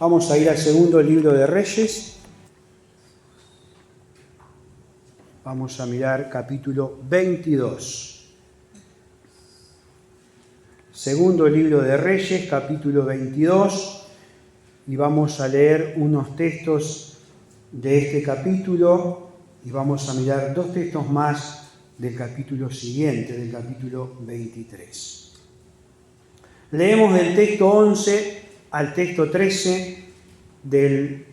Vamos a ir al segundo libro de Reyes. Vamos a mirar capítulo 22. Segundo libro de Reyes, capítulo 22. Y vamos a leer unos textos de este capítulo y vamos a mirar dos textos más del capítulo siguiente, del capítulo 23. Leemos del texto 11 al texto 13 del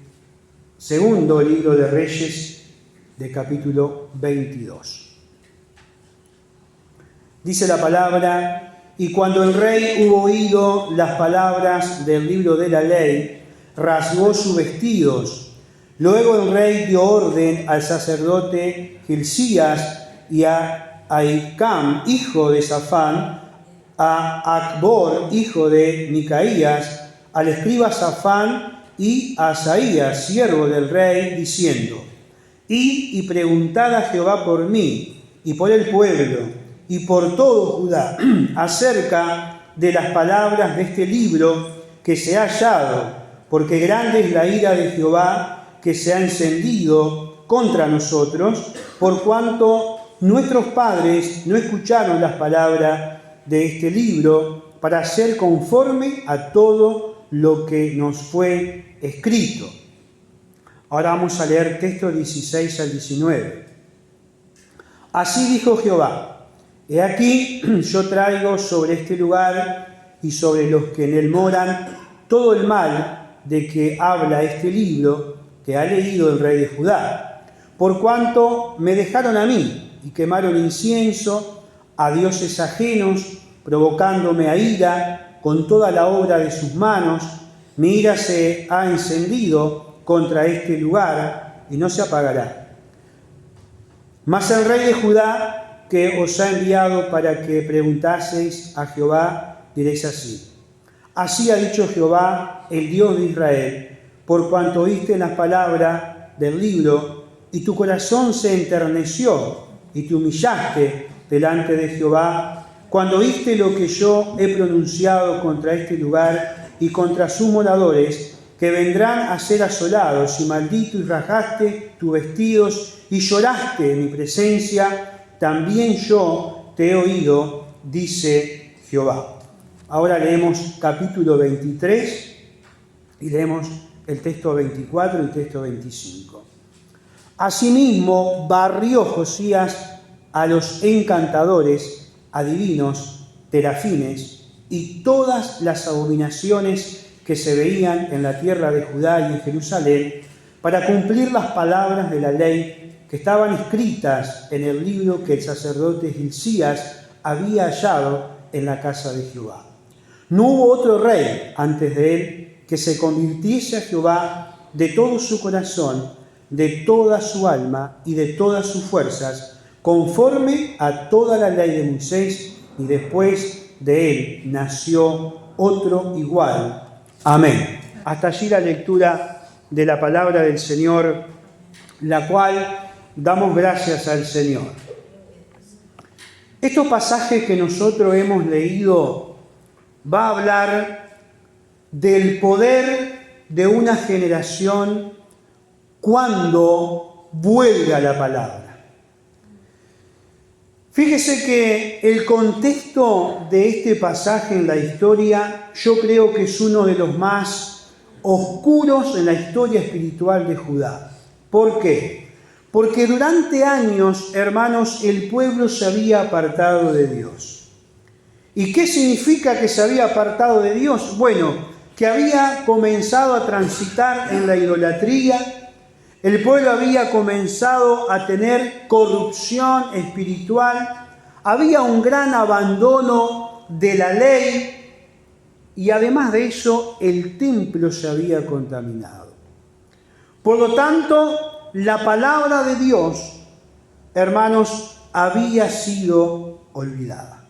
segundo libro de Reyes, de capítulo 22. Dice la palabra: y cuando el rey hubo oído las palabras del libro de la ley, rasgó sus vestidos. Luego el rey dio orden al sacerdote Hilcías y a Ahicam, hijo de Safán, a Acbor, hijo de Micaías, al escriba Safán y a Asaías, siervo del rey, diciendo: id y preguntad a Jehová por mí y por el pueblo y por todo Judá acerca de las palabras de este libro que se ha hallado, porque grande es la ira de Jehová que se ha encendido contra nosotros, por cuanto nuestros padres no escucharon las palabras de este libro para hacer conforme a todo lo que nos fue escrito. Ahora vamos a leer textos 16 al 19. Así dijo Jehová: he aquí yo traigo sobre este lugar y sobre los que en él moran todo el mal de que habla este libro que ha leído el rey de Judá, por cuanto me dejaron a mí y quemaron incienso a dioses ajenos, provocándome a ira con toda la obra de sus manos. Mi ira se ha encendido contra este lugar y no se apagará. Mas el rey de Judá, que os ha enviado para que preguntaseis a Jehová, diréis así: así ha dicho Jehová, el Dios de Israel, por cuanto oíste las palabras del libro y tu corazón se enterneció y te humillaste delante de Jehová, cuando oíste lo que yo he pronunciado contra este lugar y contra sus moradores, que vendrán a ser asolados, y maldito y rasgaste tus vestidos y lloraste en mi presencia, también yo te he oído, dice Jehová. Ahora leemos capítulo 23 y leemos el texto 24 y el texto 25. Asimismo barrió Josías a los encantadores, adivinos, terafines y todas las abominaciones que se veían en la tierra de Judá y en Jerusalén, para cumplir las palabras de la ley que estaban escritas en el libro que el sacerdote Hilcías había hallado en la casa de Jehová. No hubo otro rey antes de él que se convirtiese a Jehová de todo su corazón, de toda su alma y de todas sus fuerzas, conforme a toda la ley de Moisés, y después de él nació otro igual. Amén. Hasta allí la lectura de la palabra del Señor, la cual damos gracias al Señor. Estos pasajes que nosotros hemos leído va a hablar del poder de una generación cuando vuelva la palabra. Fíjese que el contexto de este pasaje en la historia, yo creo que es uno de los más oscuros en la historia espiritual de Judá. ¿Por qué? Porque durante años, hermanos, el pueblo se había apartado de Dios. ¿Y qué significa que se había apartado de Dios? Bueno, que había comenzado a transitar en la idolatría. El pueblo había comenzado a tener corrupción espiritual, había un gran abandono de la ley y además de eso el templo se había contaminado. Por lo tanto, la palabra de Dios, hermanos, había sido olvidada.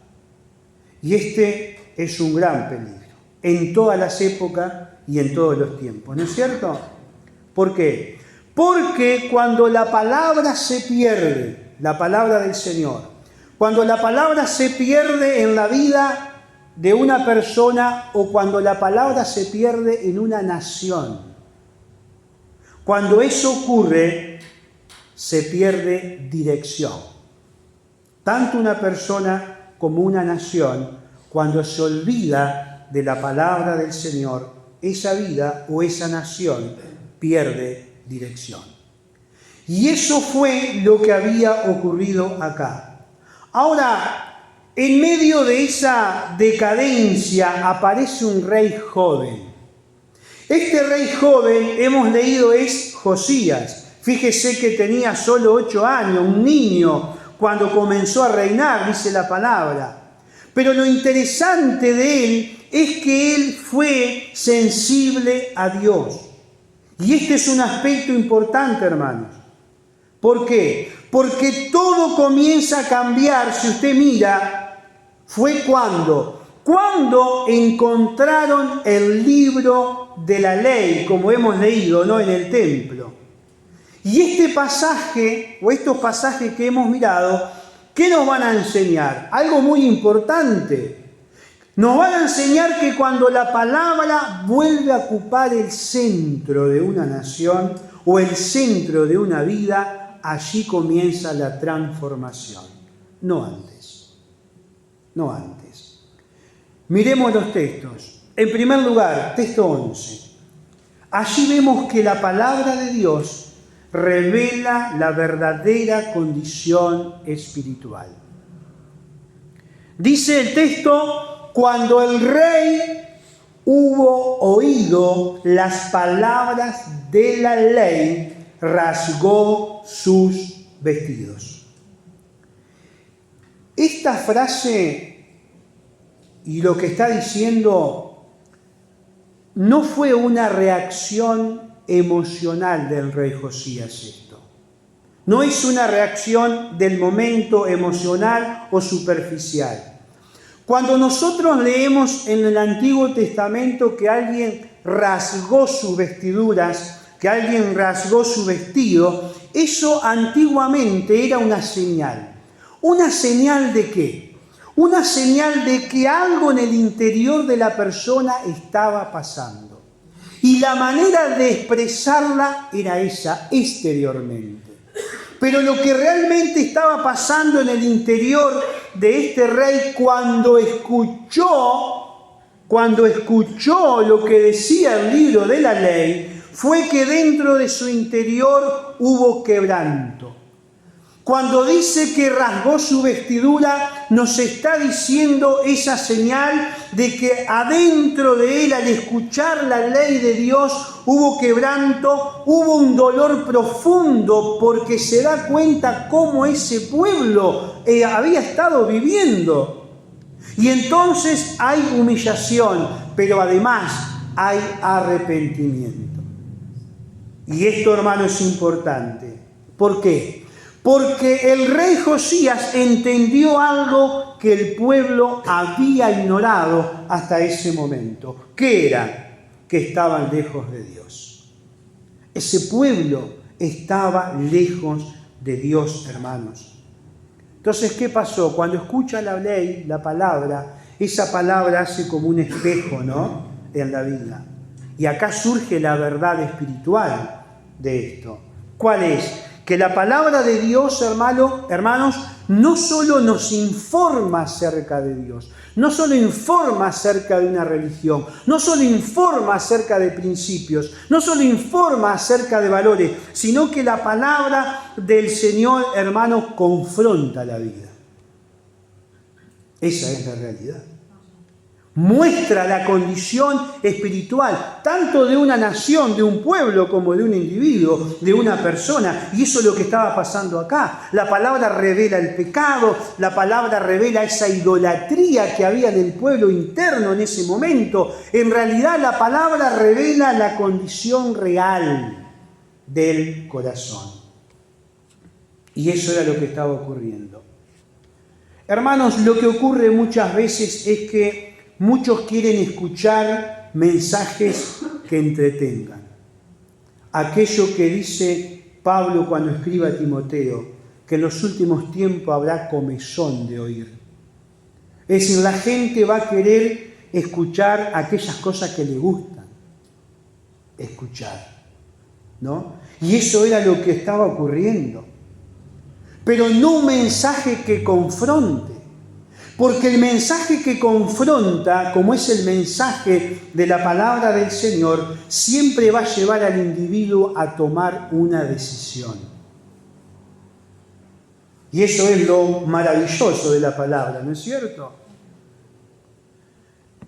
Y este es un gran peligro en todas las épocas y en todos los tiempos, ¿no es cierto? ¿Por qué? Porque cuando la palabra se pierde, la palabra del Señor, cuando la palabra se pierde en la vida de una persona o cuando la palabra se pierde en una nación. Cuando eso ocurre, se pierde dirección. Tanto una persona como una nación, cuando se olvida de la palabra del Señor, esa vida o esa nación pierde dirección. Y eso fue lo que había ocurrido acá. Ahora, en medio de esa decadencia aparece un rey joven. Este rey joven, hemos leído, es Josías. Fíjese que tenía solo 8 años, un niño, cuando comenzó a reinar, dice la palabra. Pero lo interesante de él es que él fue sensible a Dios. Y este es un aspecto importante, hermanos. ¿Por qué? Porque todo comienza a cambiar, si usted mira, fue cuando encontraron el libro de la ley, como hemos leído, ¿no?, en el templo. Y este pasaje, o estos pasajes que hemos mirado, ¿qué nos van a enseñar? Algo muy importante. Nos van a enseñar que cuando la palabra vuelve a ocupar el centro de una nación o el centro de una vida, allí comienza la transformación. No antes. No antes. Miremos los textos. En primer lugar, texto 11. Allí vemos que la palabra de Dios revela la verdadera condición espiritual. Dice el texto, cuando el rey hubo oído las palabras de la ley, rasgó sus vestidos. Esta frase y lo que está diciendo no fue una reacción emocional del rey Josías esto. No es una reacción del momento emocional o superficial. Cuando nosotros leemos en el Antiguo Testamento que alguien rasgó sus vestiduras, que alguien rasgó su vestido, eso antiguamente era una señal. ¿Una señal de qué? Una señal de que algo en el interior de la persona estaba pasando. Y la manera de expresarla era esa, exteriormente. Pero lo que realmente estaba pasando en el interior de este rey cuando escuchó lo que decía el libro de la ley, fue que dentro de su interior hubo quebranto. Cuando dice que rasgó su vestidura, nos está diciendo esa señal de que adentro de él, al escuchar la ley de Dios, hubo quebranto, hubo un dolor profundo, porque se da cuenta cómo ese pueblo había estado viviendo. Y entonces hay humillación, pero además hay arrepentimiento. Y esto, hermano, es importante. ¿Por qué? Porque el rey Josías entendió algo que el pueblo había ignorado hasta ese momento. ¿Qué era? Que estaban lejos de Dios. Ese pueblo estaba lejos de Dios, hermanos. Entonces, ¿qué pasó? Cuando escucha la ley, la palabra, esa palabra hace como un espejo, ¿no?, en la vida. Y acá surge la verdad espiritual de esto. ¿Cuál es? Que la palabra de Dios, hermanos, no solo nos informa acerca de Dios, no solo informa acerca de una religión, no solo informa acerca de principios, no solo informa acerca de valores, sino que la palabra del Señor, hermanos, confronta la vida. Esa es la realidad. Muestra la condición espiritual, tanto de una nación, de un pueblo, como de un individuo, de una persona. Y eso es lo que estaba pasando acá. La palabra revela el pecado, la palabra revela esa idolatría que había en el pueblo interno en ese momento. En realidad la palabra revela la condición real del corazón. Y eso era lo que estaba ocurriendo. Hermanos, lo que ocurre muchas veces es que muchos quieren escuchar mensajes que entretengan. Aquello que dice Pablo cuando escribe a Timoteo, que en los últimos tiempos habrá comezón de oír. Es decir, la gente va a querer escuchar aquellas cosas que le gustan escuchar, ¿no? Y eso era lo que estaba ocurriendo. Pero no un mensaje que confronte, porque el mensaje que confronta, como es el mensaje de la palabra del Señor, siempre va a llevar al individuo a tomar una decisión. Y eso es lo maravilloso de la palabra, ¿no es cierto?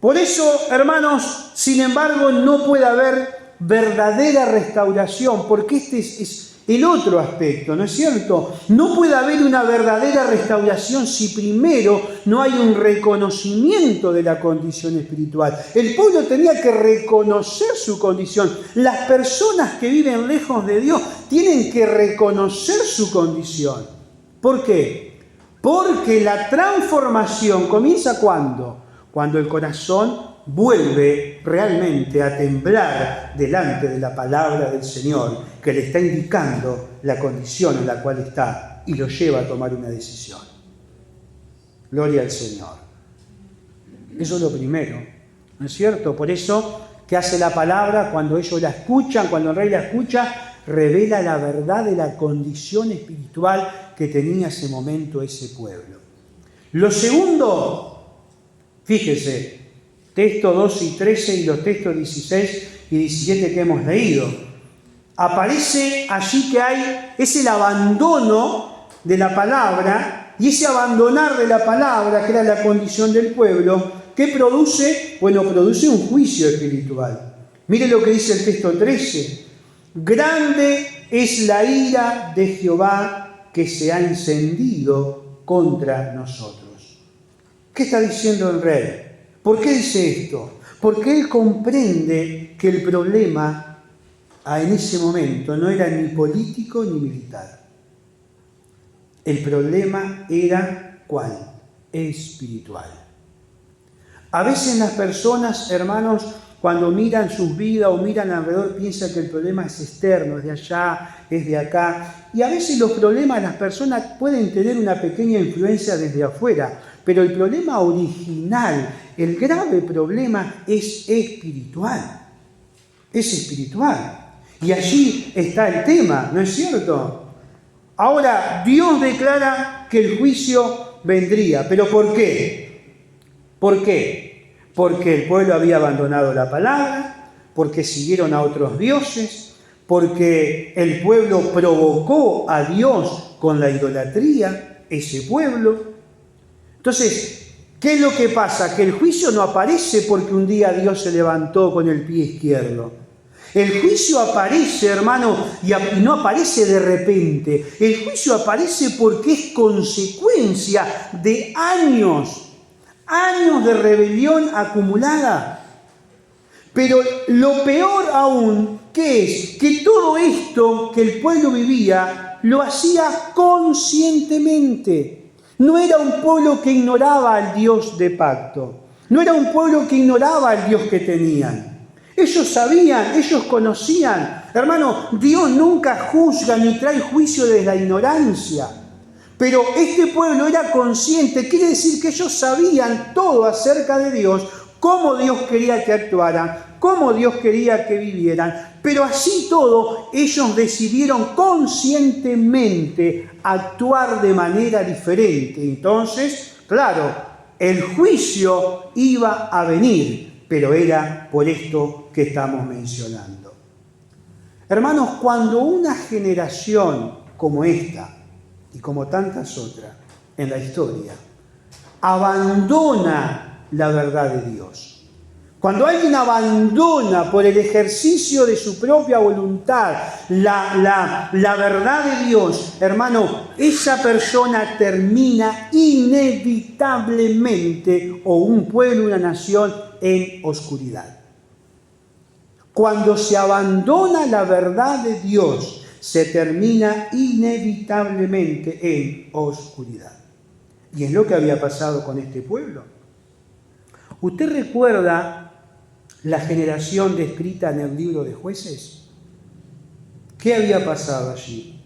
Por eso, hermanos, sin embargo, no puede haber verdadera restauración, porque este es el otro aspecto, ¿no es cierto? No puede haber una verdadera restauración si primero no hay un reconocimiento de la condición espiritual. El pueblo tenía que reconocer su condición. Las personas que viven lejos de Dios tienen que reconocer su condición. ¿Por qué? Porque la transformación comienza ¿cuándo? Cuando el corazón vuelve realmente a temblar delante de la palabra del Señor, que le está indicando la condición en la cual está y lo lleva a tomar una decisión. Gloria al Señor. Eso es lo primero, ¿no es cierto? Por eso, ¿qué hace la palabra? Cuando ellos la escuchan, cuando el rey la escucha, revela la verdad de la condición espiritual que tenía ese momento ese pueblo. Lo segundo, fíjese, texto 2 y 13 y los textos 16 y 17 que hemos leído. Aparece allí que es el abandono de la palabra, y ese abandonar de la palabra, que era la condición del pueblo, ¿qué produce? Bueno, produce un juicio espiritual. Mire lo que dice el texto 13. Grande es la ira de Jehová que se ha encendido contra nosotros. ¿Qué está diciendo el rey? ¿Por qué dice esto? Porque él comprende que el problema en ese momento no era ni político ni militar. El problema era ¿cuál? Espiritual. A veces las personas, hermanos, cuando miran sus vidas o miran alrededor, piensan que el problema es externo, es de allá, es de acá. Y a veces los problemas las personas pueden tener una pequeña influencia desde afuera, pero el problema original, el grave problema es espiritual. Es espiritual. Y allí está el tema, ¿no es cierto? Ahora, Dios declara que el juicio vendría. ¿Pero por qué? ¿Por qué? Porque el pueblo había abandonado la palabra, porque siguieron a otros dioses, porque el pueblo provocó a Dios con la idolatría, ese pueblo. Entonces, ¿qué es lo que pasa? Que el juicio no aparece porque un día Dios se levantó con el pie izquierdo. El juicio aparece, hermano, y no aparece de repente. El juicio aparece porque es consecuencia de años de rebelión acumulada. Pero lo peor aún, ¿qué es? Que todo esto que el pueblo vivía, lo hacía conscientemente. No era un pueblo que ignoraba al Dios de pacto. No era un pueblo que ignoraba al Dios que tenían. Ellos sabían, ellos conocían. Hermano, Dios nunca juzga ni trae juicio desde la ignorancia. Pero este pueblo era consciente, quiere decir que ellos sabían todo acerca de Dios, cómo Dios quería que actuaran, cómo Dios quería que vivieran. Pero así todo, ellos decidieron conscientemente actuar de manera diferente. Entonces, claro, el juicio iba a venir, pero era por esto que estamos mencionando. Hermanos, cuando una generación como esta, y como tantas otras en la historia, abandona la verdad de Dios. Cuando alguien abandona por el ejercicio de su propia voluntad la verdad de Dios, hermano, esa persona termina inevitablemente, o un pueblo, una nación, en oscuridad. Cuando se abandona la verdad de Dios, se termina inevitablemente en oscuridad. Y es lo que había pasado con este pueblo. ¿Usted recuerda la generación descrita en el libro de Jueces? ¿Qué había pasado allí?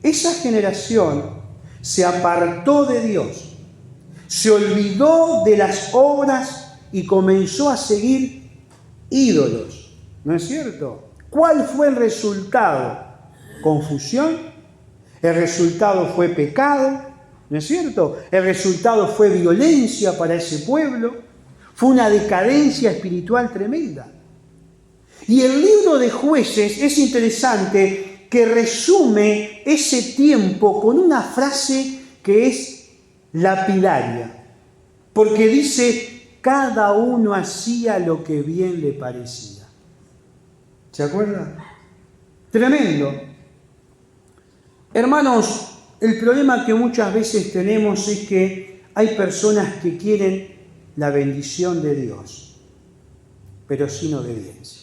Esa generación se apartó de Dios, Se olvidó de las obras y comenzó a seguir ídolos. ¿No es cierto? ¿Cuál fue el resultado? Confusión. El resultado fue pecado. ¿No es cierto? El resultado fue violencia para ese pueblo. Fue una decadencia espiritual tremenda. Y el libro de Jueces es interesante que resume ese tiempo con una frase que es lapidaria. Porque dice, cada uno hacía lo que bien le parecía. ¿Se acuerdan? Tremendo. Hermanos, el problema que muchas veces tenemos es que hay personas que quieren la bendición de Dios, pero sin obediencia.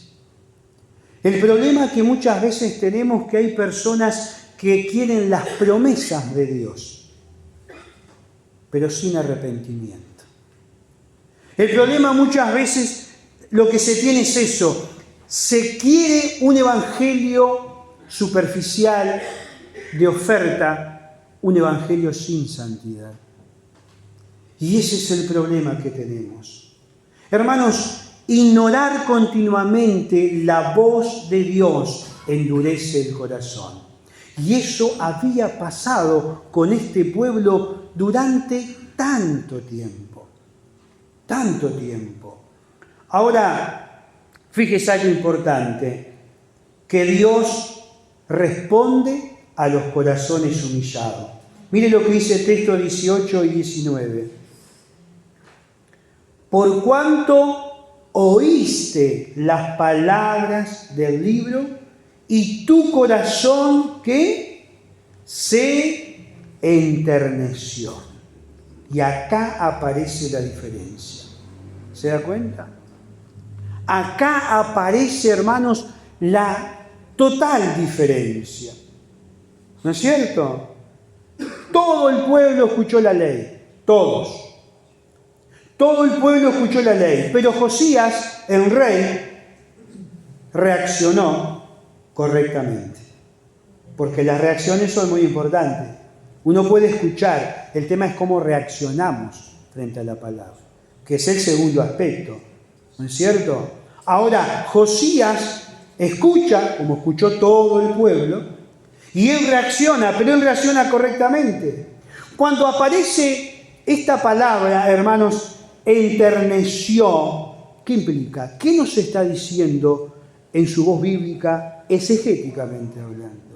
El problema que muchas veces tenemos es que hay personas que quieren las promesas de Dios, pero sin arrepentimiento. El problema muchas veces lo que se tiene es eso. Se quiere un evangelio superficial, de oferta, un evangelio sin santidad. Y ese es el problema que tenemos. Hermanos, ignorar continuamente la voz de Dios endurece el corazón. Y eso había pasado con este pueblo durante tanto tiempo. Tanto tiempo. Ahora, fíjese algo importante, que Dios responde a los corazones humillados. Mire lo que dice el texto 18 y 19. Por cuanto oíste las palabras del libro y tu corazón que se enterneció. Y acá aparece la diferencia. ¿Se da cuenta? Acá aparece, hermanos, la total diferencia. ¿No es cierto? Todo el pueblo escuchó la ley. Todos. Todo el pueblo escuchó la ley. Pero Josías, el rey, reaccionó correctamente. Porque las reacciones son muy importantes. Uno puede escuchar. El tema es cómo reaccionamos frente a la palabra. Que es el segundo aspecto. ¿No es cierto? Ahora, Josías escucha, como escuchó todo el pueblo, y él reacciona, pero él reacciona correctamente. Cuando aparece esta palabra, hermanos, enterneció, ¿qué implica? ¿Qué nos está diciendo en su voz bíblica, exegéticamente hablando?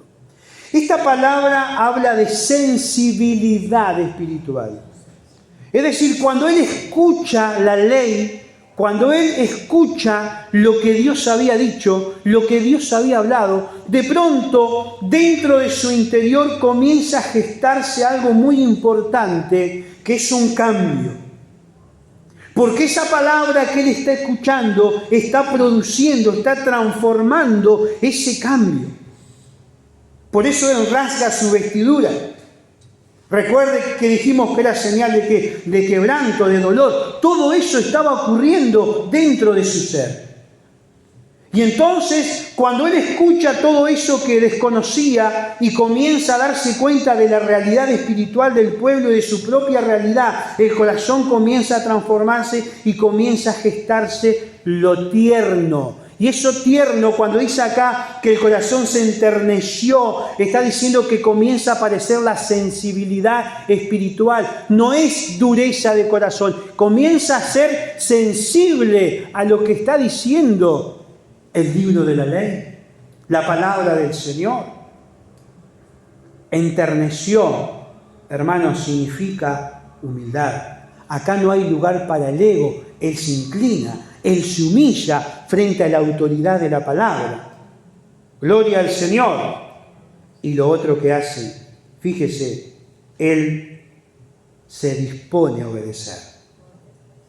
Esta palabra habla de sensibilidad espiritual. Es decir, cuando él escucha la ley, cuando él escucha lo que Dios había dicho, lo que Dios había hablado, de pronto dentro de su interior comienza a gestarse algo muy importante, que es un cambio. Porque esa palabra que él está escuchando está produciendo, está transformando ese cambio. Por eso él rasga su vestidura. Recuerde que dijimos que era señal de quebranto, de dolor. Todo eso estaba ocurriendo dentro de su ser. Y entonces, cuando él escucha todo eso que desconocía y comienza a darse cuenta de la realidad espiritual del pueblo y de su propia realidad, el corazón comienza a transformarse y comienza a gestarse lo tierno. Y eso tierno, cuando dice acá que el corazón se enterneció, está diciendo que comienza a aparecer la sensibilidad espiritual. No es dureza de corazón, comienza a ser sensible a lo que está diciendo el libro de la ley, la palabra del Señor. Enterneció, hermanos, significa humildad. Acá no hay lugar para el ego, él se inclina. Él se humilla frente a la autoridad de la palabra. Gloria al Señor. Y lo otro que hace, fíjese, Él se dispone a obedecer.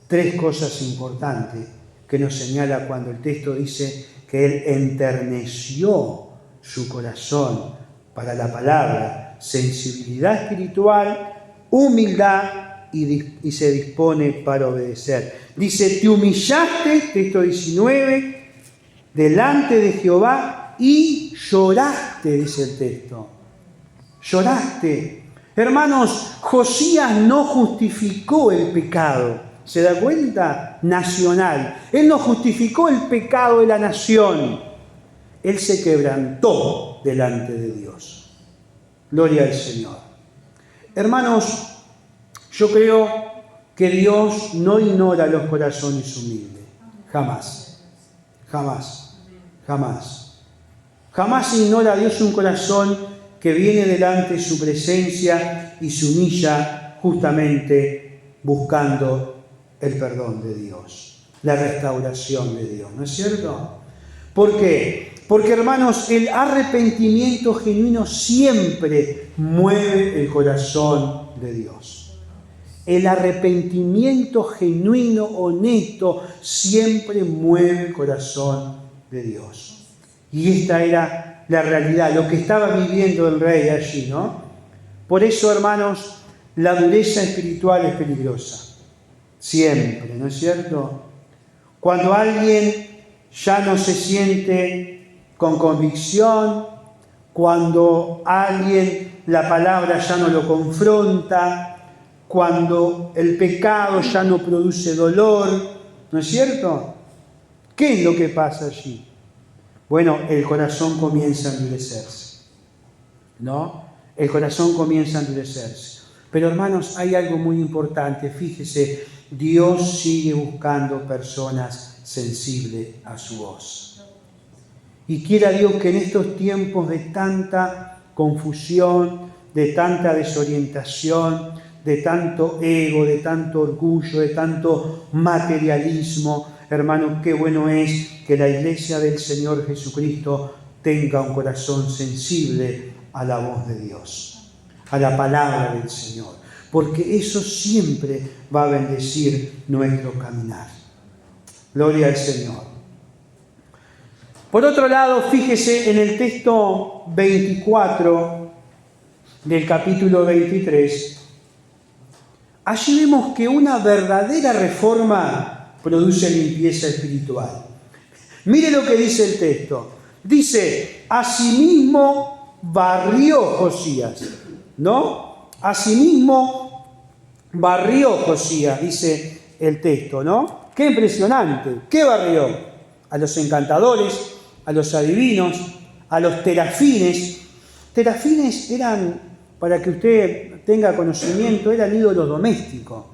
Tres cosas importantes que nos señala cuando el texto dice que Él enterneció su corazón para la palabra. Sensibilidad espiritual, humildad y se dispone para obedecer. Dice, te humillaste, texto 19, delante de Jehová y lloraste, dice el texto. Lloraste. Hermanos, Josías no justificó el pecado. ¿Se da cuenta? Nacional. Él no justificó el pecado de la nación. Él se quebrantó delante de Dios. Gloria al Señor. Hermanos, yo creo que Dios no ignora los corazones humildes. Jamás. Jamás. Jamás. Jamás ignora a Dios un corazón que viene delante de su presencia y se humilla justamente buscando el perdón de Dios, la restauración de Dios, ¿no es cierto? ¿Por qué? Porque, hermanos, el arrepentimiento genuino siempre mueve el corazón de Dios. El arrepentimiento genuino, honesto, siempre mueve el corazón de Dios. Y esta era la realidad, lo que estaba viviendo el rey allí, ¿no? Por eso, hermanos, la dureza espiritual es peligrosa. Siempre, ¿no es cierto? Cuando alguien ya no se siente con convicción, cuando alguien la palabra ya no lo confronta, cuando el pecado ya no produce dolor, ¿no es cierto? ¿Qué es lo que pasa allí? Bueno, el corazón comienza a endurecerse, ¿no? El corazón comienza a endurecerse. Pero, hermanos, hay algo muy importante, fíjese, Dios sigue buscando personas sensibles a su voz. Y quiera Dios que en estos tiempos de tanta confusión, de tanta desorientación, de tanto ego, de tanto orgullo, de tanto materialismo, hermanos, qué bueno es que la iglesia del Señor Jesucristo tenga un corazón sensible a la voz de Dios, a la palabra del Señor, porque eso siempre va a bendecir nuestro caminar. Gloria al Señor. Por otro lado, fíjese en el texto 24 del capítulo 23, allí vemos que una verdadera reforma produce limpieza espiritual. Mire lo que dice el texto. Dice, asimismo barrió Josías, ¿no? Asimismo barrió Josías, dice el texto, ¿no? Qué impresionante. ¿Qué barrió? A los encantadores, a los adivinos, a los terafines. Terafines eran, para que usted tenga conocimiento, eran ídolos domésticos.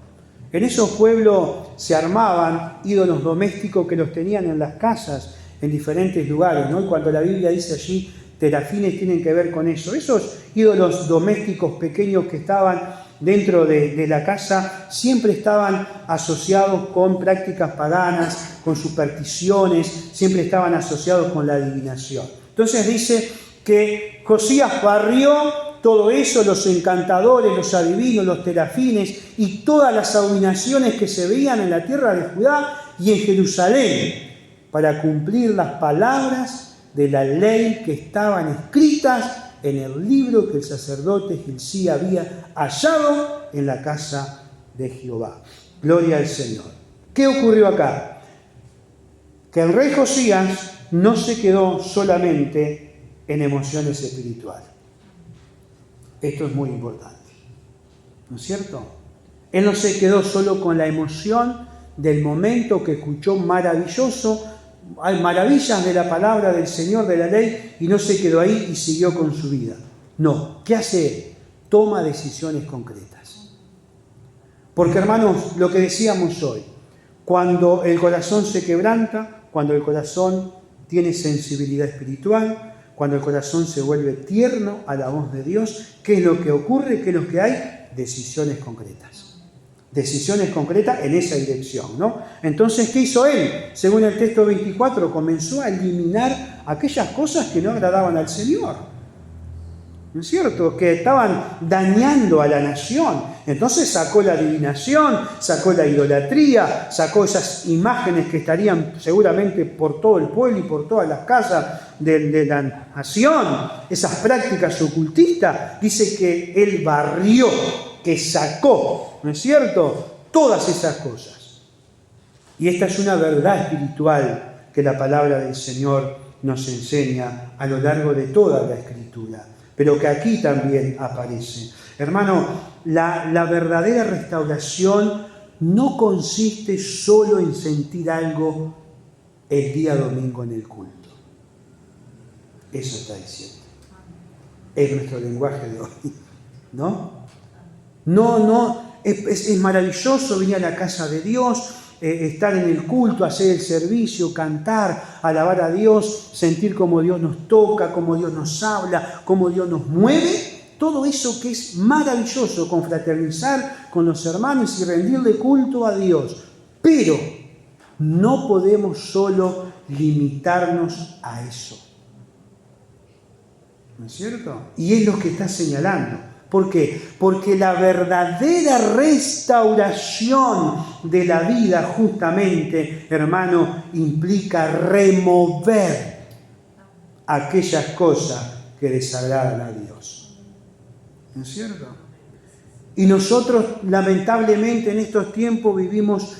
En esos pueblos se armaban ídolos domésticos que los tenían en las casas, en diferentes lugares, ¿no? Y cuando la Biblia dice allí terafines, tienen que ver con eso. Esos ídolos domésticos pequeños que estaban dentro de la casa siempre estaban asociados con prácticas paganas, con supersticiones, siempre estaban asociados con la adivinación. Entonces dice que Josías barrió todo eso, los encantadores, los adivinos, los terafines y todas las abominaciones que se veían en la tierra de Judá y en Jerusalén, para cumplir las palabras de la ley que estaban escritas en el libro que el sacerdote Hilcías había hallado en la casa de Jehová. Gloria al Señor. ¿Qué ocurrió acá? Que el rey Josías no se quedó solamente en emociones espirituales. Esto es muy importante, ¿no es cierto? Él no se quedó solo con la emoción del momento que escuchó maravilloso, hay maravillas de la palabra del Señor, de la ley, y no se quedó ahí y siguió con su vida. No, ¿qué hace él? Toma decisiones concretas. Porque, hermanos, lo que decíamos hoy, cuando el corazón se quebranta, cuando el corazón tiene sensibilidad espiritual, cuando el corazón se vuelve tierno a la voz de Dios, ¿qué es lo que ocurre? ¿Qué es lo que hay? Decisiones concretas. Decisiones concretas en esa dirección, ¿no? Entonces, ¿qué hizo él? Según el texto 24, comenzó a eliminar aquellas cosas que no agradaban al Señor, ¿no es cierto? Que estaban dañando a la nación. Entonces sacó la adivinación, sacó la idolatría, sacó esas imágenes que estarían seguramente por todo el pueblo y por todas las casas de la nación, esas prácticas ocultistas. Dice que él barrió, que sacó, ¿no es cierto?, todas esas cosas. Y esta es una verdad espiritual que la palabra del Señor nos enseña a lo largo de toda la Escritura, pero que aquí también aparece. Hermano, la verdadera restauración no consiste solo en sentir algo el día domingo en el culto. Eso está diciendo. Es nuestro lenguaje de hoy, ¿no? No, es maravilloso venir a la casa de Dios, estar en el culto, hacer el servicio, cantar, alabar a Dios, sentir cómo Dios nos toca, cómo Dios nos habla, cómo Dios nos mueve. Todo eso que es maravilloso, confraternizar con los hermanos y rendirle culto a Dios. Pero no podemos solo limitarnos a eso. ¿No es cierto? Y es lo que está señalando. ¿Por qué? Porque la verdadera restauración de la vida, justamente, hermano, implica remover aquellas cosas que desagradan a Dios. ¿No es cierto? Y nosotros, lamentablemente, en estos tiempos vivimos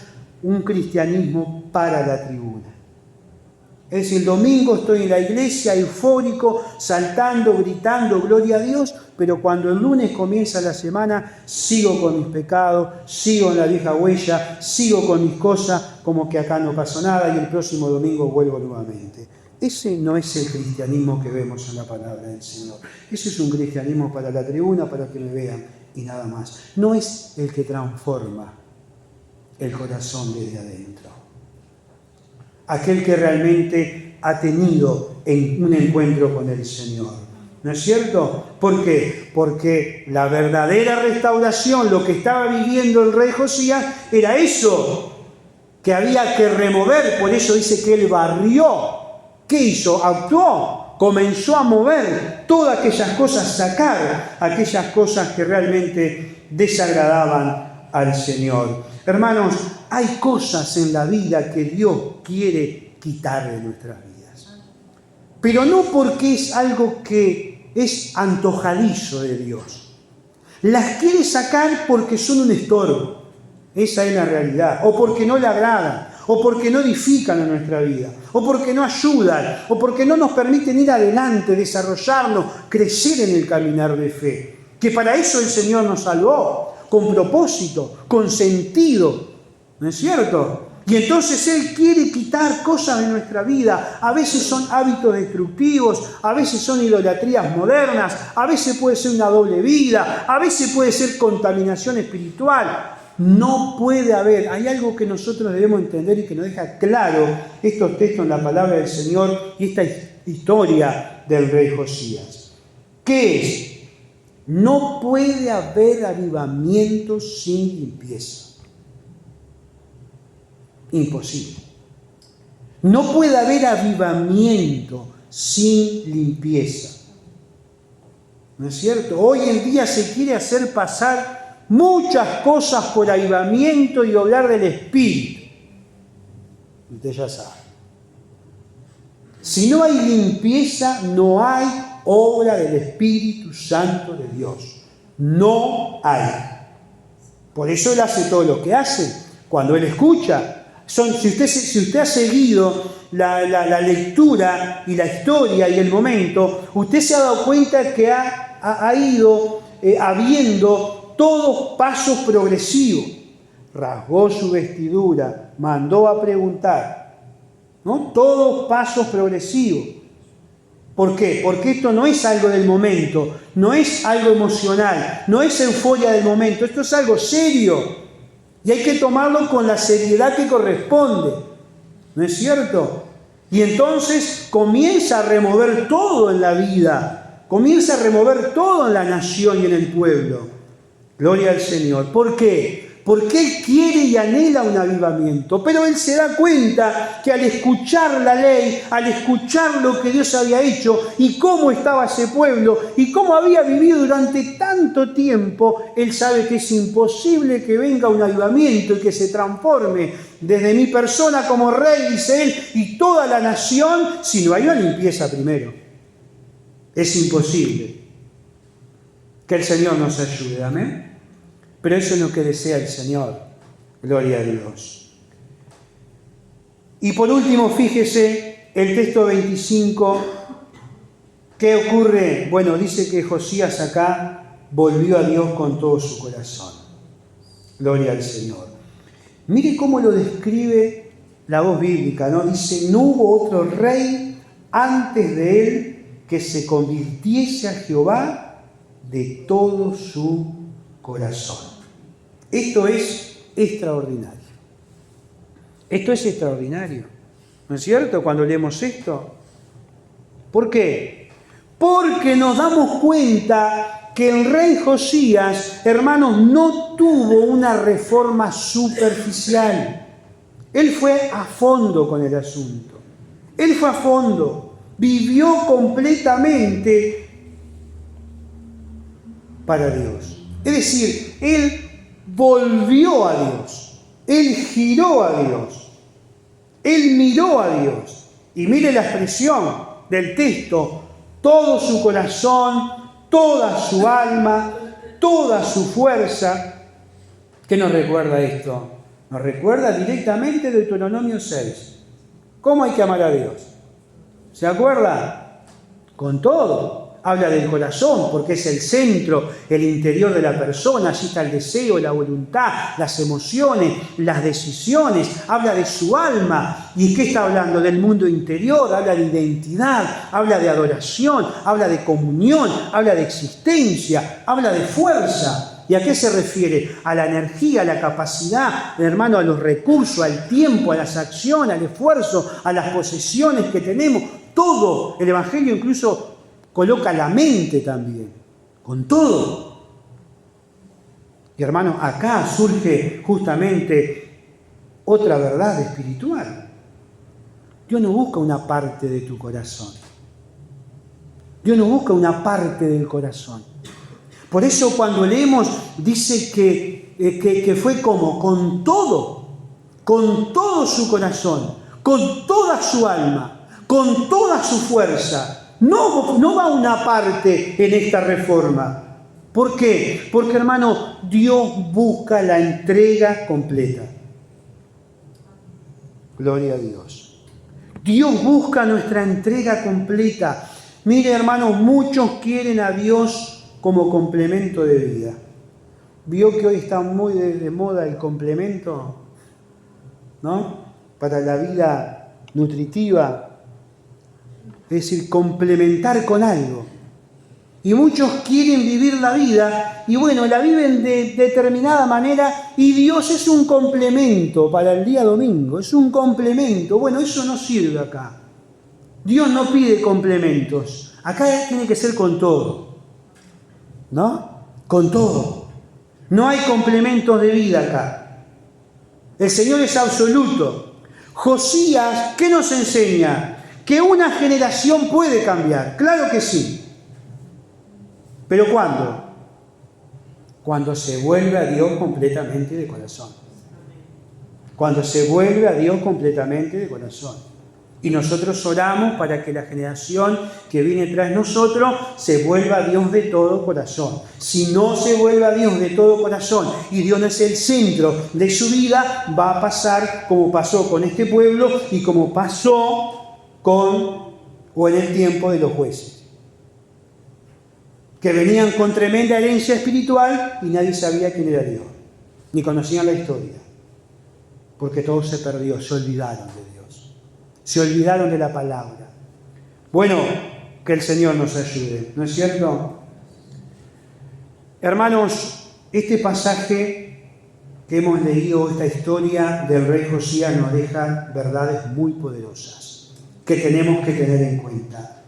un cristianismo para la tribuna. Es decir, el domingo estoy en la iglesia eufórico, saltando, gritando, gloria a Dios, pero cuando el lunes comienza la semana, sigo con mis pecados, sigo en la vieja huella, sigo con mis cosas, como que acá no pasó nada y el próximo domingo vuelvo nuevamente. Ese no es el cristianismo que vemos en la palabra del Señor. Ese es un cristianismo para la tribuna, para que me vean y nada más. No es el que transforma el corazón desde adentro. Aquel que realmente ha tenido un encuentro con el Señor. ¿No es cierto? ¿Por qué? Porque la verdadera restauración, lo que estaba viviendo el rey Josías, era eso que había que remover. Por eso dice que él barrió. ¿Qué hizo? Actuó. Comenzó a mover todas aquellas cosas, sacar aquellas cosas que realmente desagradaban al Señor. Hermanos, hay cosas en la vida que Dios quiere quitar de nuestras vidas. Pero no porque es algo que es antojadizo de Dios. Las quiere sacar porque son un estorbo. Esa es la realidad. O porque no le agradan. O porque no edifican en nuestra vida. O porque no ayudan. O porque no nos permiten ir adelante, desarrollarnos, crecer en el caminar de fe. Que para eso el Señor nos salvó. Con propósito, con sentido, ¿no es cierto? Y entonces Él quiere quitar cosas de nuestra vida. A veces son hábitos destructivos, a veces son idolatrías modernas, a veces puede ser una doble vida, a veces puede ser contaminación espiritual. No puede haber, hay algo que nosotros debemos entender y que nos deja claro estos textos en la palabra del Señor y esta historia del rey Josías. ¿Qué es? No puede haber avivamiento sin limpieza. Imposible. No puede haber avivamiento sin limpieza. ¿No es cierto? Hoy en día se quiere hacer pasar muchas cosas por avivamiento y obrar del Espíritu. Usted ya sabe. Si no hay limpieza, no hay obra del Espíritu Santo de Dios. No hay. Por eso Él hace todo lo que hace. Cuando Él escucha, si usted ha seguido la lectura y la historia y el momento, usted se ha dado cuenta que ha ido habiendo todos pasos progresivos. Rasgó su vestidura, mandó a preguntar, ¿no? Todos pasos progresivos. ¿Por qué? Porque esto no es algo del momento, no es algo emocional, no es euforia del momento, esto es algo serio. Y hay que tomarlo con la seriedad que corresponde. ¿No es cierto? Y entonces comienza a remover todo en la vida. Comienza a remover todo en la nación y en el pueblo. Gloria al Señor. ¿Por qué? Porque Él quiere y anhela un avivamiento. Pero Él se da cuenta que al escuchar la ley, al escuchar lo que Dios había hecho y cómo estaba ese pueblo y cómo había vivido durante tanto tiempo, Él sabe que es imposible que venga un avivamiento y que se transforme desde mi persona como rey, dice Él, y toda la nación, si no hay una limpieza primero. Es imposible. Que el Señor nos ayude, amén. Pero eso es lo que desea el Señor. Gloria a Dios. Y por último, fíjese el texto 25. ¿Qué ocurre? Bueno, dice que Josías acá volvió a Dios con todo su corazón. Gloria al Señor. Mire cómo lo describe la voz bíblica, ¿no? Dice, no hubo otro rey antes de él que se convirtiese a Jehová de todo su corazón. Esto es extraordinario. Esto es extraordinario. ¿No es cierto? Cuando leemos esto. ¿Por qué? Porque nos damos cuenta que el rey Josías, hermanos, no tuvo una reforma superficial. Él fue a fondo con el asunto. Él fue a fondo. Vivió completamente para Dios. Es decir, él volvió a Dios. Él giró a Dios. Él miró a Dios. Y mire la expresión del texto. Todo su corazón, toda su alma, toda su fuerza. ¿Qué nos recuerda esto? Nos recuerda directamente Deuteronomio 6. ¿Cómo hay que amar a Dios? ¿Se acuerda? Con todo. Habla del corazón, porque es el centro, el interior de la persona. Allí está el deseo, la voluntad, las emociones, las decisiones. Habla de su alma. ¿Y qué está hablando? Del mundo interior. Habla de identidad, habla de adoración, habla de comunión, habla de existencia, habla de fuerza. ¿Y a qué se refiere? A la energía, a la capacidad, hermano, a los recursos, al tiempo, a las acciones, al esfuerzo, a las posesiones que tenemos. Todo. El Evangelio incluso coloca la mente también, con todo. Y hermano, acá surge justamente otra verdad espiritual. Dios no busca una parte de tu corazón. Dios no busca una parte del corazón. Por eso cuando leemos, dice que fue como con todo su corazón, con toda su alma, con toda su fuerza. No va una parte en esta reforma. ¿Por qué? Porque, hermano, Dios busca la entrega completa. Gloria a Dios. Dios busca nuestra entrega completa. Mire, hermano, muchos quieren a Dios como complemento de vida. ¿Vio que hoy está muy de moda el complemento? ¿No? Para la vida nutritiva. Es decir, complementar con algo. Y muchos quieren vivir la vida y bueno, la viven de determinada manera y Dios es un complemento para el día domingo, es un complemento. Bueno, eso no sirve acá. Dios no pide complementos. Acá tiene que ser con todo. ¿No? Con todo. No hay complementos de vida acá. El Señor es absoluto. Josías, ¿qué nos enseña? Que una generación puede cambiar, claro que sí. ¿Pero cuándo? Cuando se vuelve a Dios completamente de corazón. Cuando se vuelve a Dios completamente de corazón. Y nosotros oramos para que la generación que viene tras nosotros se vuelva a Dios de todo corazón. Si no se vuelve a Dios de todo corazón y Dios no es el centro de su vida, va a pasar como pasó con este pueblo y como pasó en el tiempo de los jueces, que venían con tremenda herencia espiritual y nadie sabía quién era Dios, ni conocían la historia, porque todo se perdió, se olvidaron de Dios, se olvidaron de la palabra. Bueno, que el Señor nos ayude, ¿no es cierto? Hermanos, este pasaje que hemos leído, esta historia del rey Josías, nos deja verdades muy poderosas que tenemos que tener en cuenta.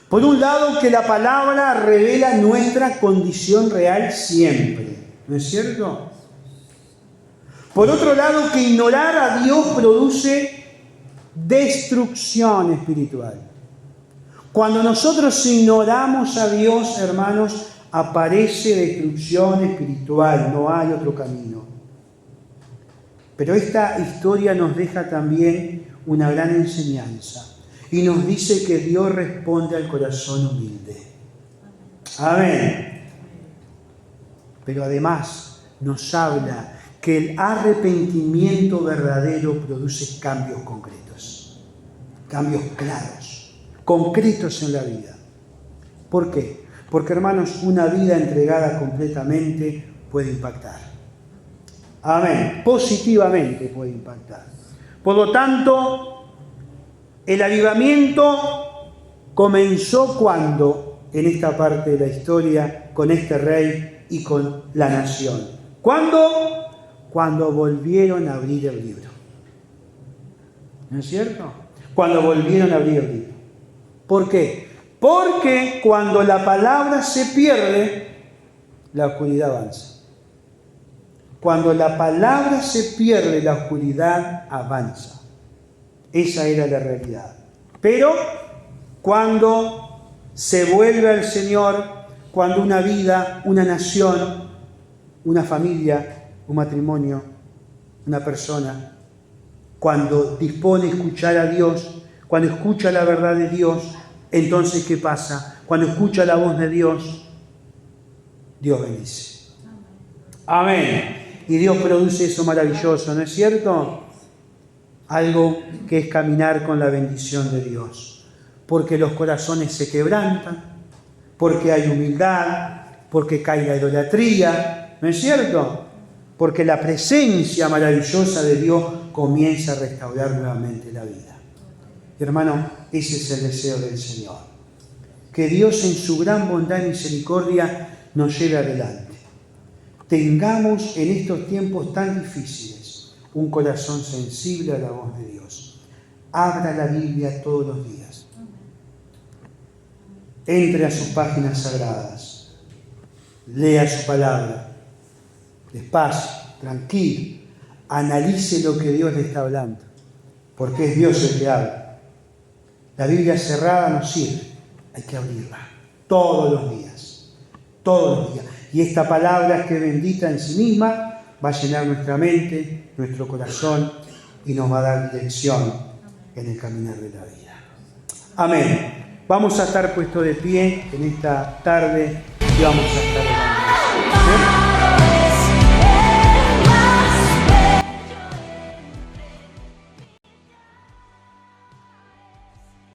Por un lado, que la palabra revela nuestra condición real siempre, ¿no es cierto? Por otro lado, que ignorar a Dios produce destrucción espiritual. Cuando nosotros ignoramos a Dios, hermanos, aparece destrucción espiritual, no hay otro camino. Pero esta historia nos deja también una gran enseñanza. Y nos dice que Dios responde al corazón humilde. Amén. Pero además nos habla que el arrepentimiento verdadero produce cambios concretos. Cambios claros, concretos en la vida. ¿Por qué? Porque, hermanos, una vida entregada completamente puede impactar. Amén. Positivamente puede impactar. Por lo tanto, el avivamiento comenzó cuando, en esta parte de la historia, con este rey y con la nación. ¿Cuándo? Cuando volvieron a abrir el libro. ¿No es cierto? Cuando volvieron a abrir el libro. ¿Por qué? Porque cuando la palabra se pierde, la oscuridad avanza. Cuando la palabra se pierde, la oscuridad avanza. Esa era la realidad. Pero cuando se vuelve al Señor, cuando una vida, una nación, una familia, un matrimonio, una persona, cuando dispone a escuchar a Dios, cuando escucha la verdad de Dios, entonces ¿qué pasa? Cuando escucha la voz de Dios, Dios bendice. Amén. Y Dios produce eso maravilloso, ¿no es cierto? Algo que es caminar con la bendición de Dios. Porque los corazones se quebrantan, porque hay humildad, porque cae la idolatría, ¿no es cierto? Porque la presencia maravillosa de Dios comienza a restaurar nuevamente la vida. Hermano, ese es el deseo del Señor. Que Dios en su gran bondad y misericordia nos lleve adelante. Tengamos en estos tiempos tan difíciles un corazón sensible a la voz de Dios. Abra la Biblia todos los días. Entre a sus páginas sagradas. Lea su palabra. Despacio, tranquilo. Analice lo que Dios le está hablando. Porque es Dios el que habla. La Biblia cerrada no sirve. Hay que abrirla. Todos los días. Todos los días. Y esta palabra, que es bendita en sí misma, va a llenar nuestra mente, nuestro corazón y nos va a dar dirección en el caminar de la vida. Amén. Vamos a estar puestos de pie en esta tarde y vamos a estar